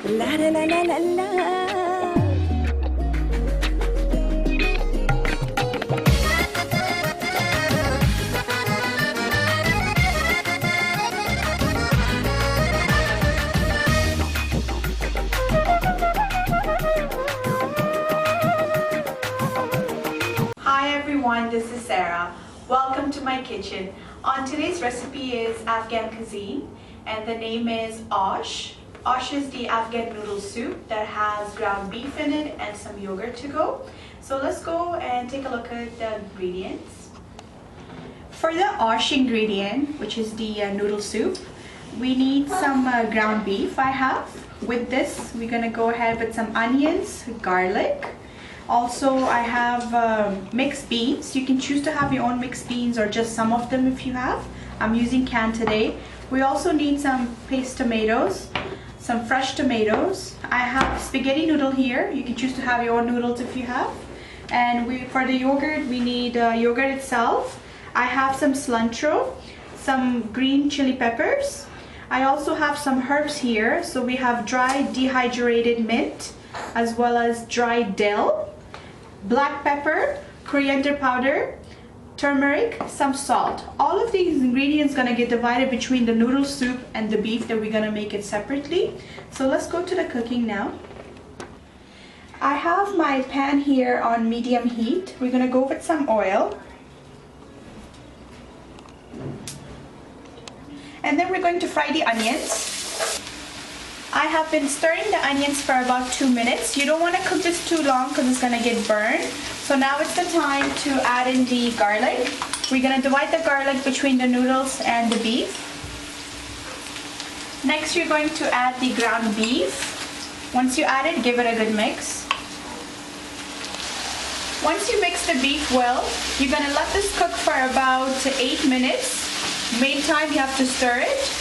La la la la la la. Hi everyone, this is Sarah. Welcome to my kitchen. On today's recipe is Afghan cuisine and the name is Osh. Osh is the Afghan noodle soup that has ground beef in it and some yogurt to go. So let's go and take a look at the ingredients. For the Osh ingredient, which is the noodle soup, we need some ground beef I have. With this, we're gonna go ahead with some onions, garlic. Also, I have mixed beans. You can choose to have your own mixed beans or just some of them if you have. I'm using canned today. We also need some paste tomatoes, some fresh tomatoes. I have spaghetti noodle here. You can choose to have your own noodles if you have. And for the yogurt, we need yogurt itself. I have some cilantro, some green chili peppers. I also have some herbs here. So we have dry dehydrated mint, as well as dried dill, black pepper, coriander powder, turmeric, some salt. All of these ingredients gonna get divided between the noodle soup and the beef that we're gonna make it separately. So let's go to the cooking now. I have my pan here on medium heat. We're gonna go with some oil. And then we're going to fry the onions. I have been stirring the onions for about 2 minutes. You don't want to cook this too long because it's going to get burned. So now it's the time to add in the garlic. We're going to divide the garlic between the noodles and the beef. Next, you're going to add the ground beef. Once you add it, give it a good mix. Once you mix the beef well, you're going to let this cook for about 8 minutes. Meantime, you have to stir it.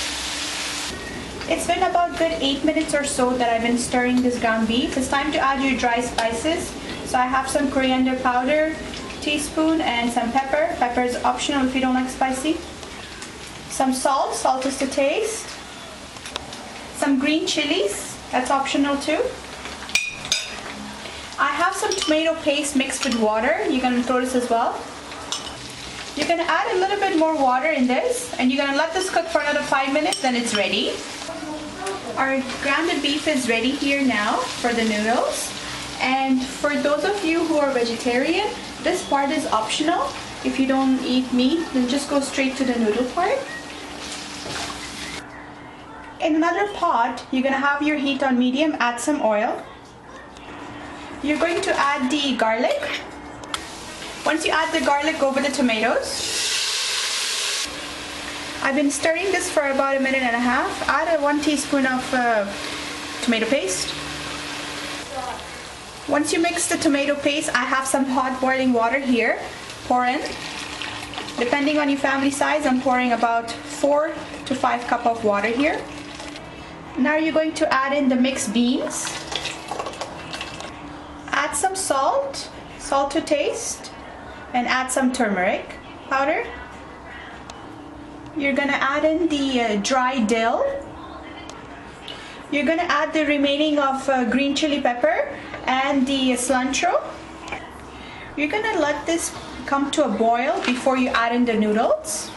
It's been about good 8 minutes or so that I've been stirring this ground beef. It's time to add your dry spices. So I have some coriander powder, teaspoon, and some pepper. Pepper is optional if you don't like spicy. Some salt, salt is to taste. Some green chilies, that's optional too. I have some tomato paste mixed with water. You're gonna throw this as well. You're gonna add a little bit more water in this, and you're gonna let this cook for another 5 minutes, then it's ready. Our grounded beef is ready here now for the noodles. And for those of you who are vegetarian, this part is optional. If you don't eat meat, then just go straight to the noodle part. In another pot, you're gonna have your heat on medium, add some oil. You're going to add the garlic. Once you add the garlic, go with the tomatoes. I've been stirring this for about 1.5 minutes. Add 1 teaspoon of tomato paste. Once you mix the tomato paste, I have some hot boiling water here. Pour in. Depending on your family size, I'm pouring about 4 to 5 cups of water here. Now you're going to add in the mixed beans. Add some salt, salt to taste, and add some turmeric powder. You're gonna add in the dry dill. You're gonna add the remaining of green chili pepper and the cilantro. You're gonna let this come to a boil before you add in the noodles.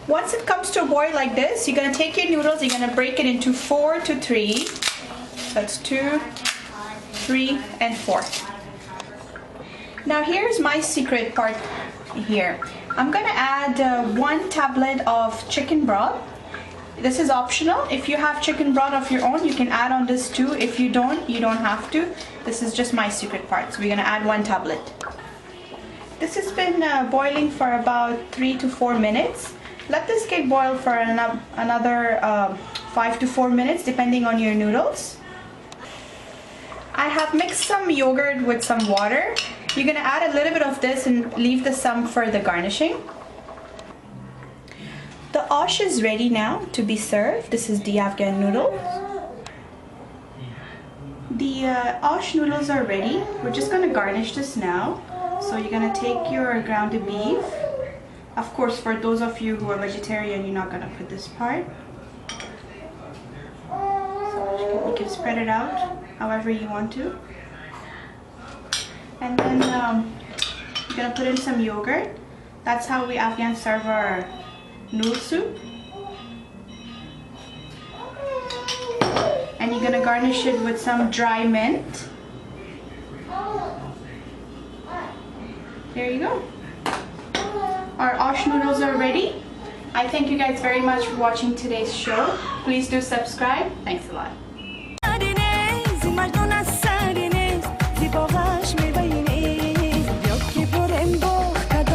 Once it comes to a boil like this, you're gonna take your noodles, you're gonna break it into 4 to 3. That's 2, 3, and 4. Now here's my secret part here. I'm gonna add 1 tablet of chicken broth. This is optional. If you have chicken broth of your own, you can add on this too. If you don't, you don't have to. This is just my secret part. So we're gonna add 1 tablet. This has been boiling for about 3 to 4 minutes. Let this get boiled for another 5 to 4 minutes, depending on your noodles. I have mixed some yogurt with some water. You're gonna add a little bit of this and leave the some for the garnishing. The osh is ready now to be served. This is the Afghan noodle. The osh noodles are ready. We're just gonna garnish this now. So you're gonna take your grounded beef. Of course, for those of you who are vegetarian, you're not gonna put this part. So you can give spread it out however you want to. And then you're gonna put in some yogurt. That's how we Afghans serve our noodle soup. And you're gonna garnish it with some dry mint. There you go. Our Osh noodles are ready. I thank you guys very much for watching today's show. Please do subscribe. Thanks a lot.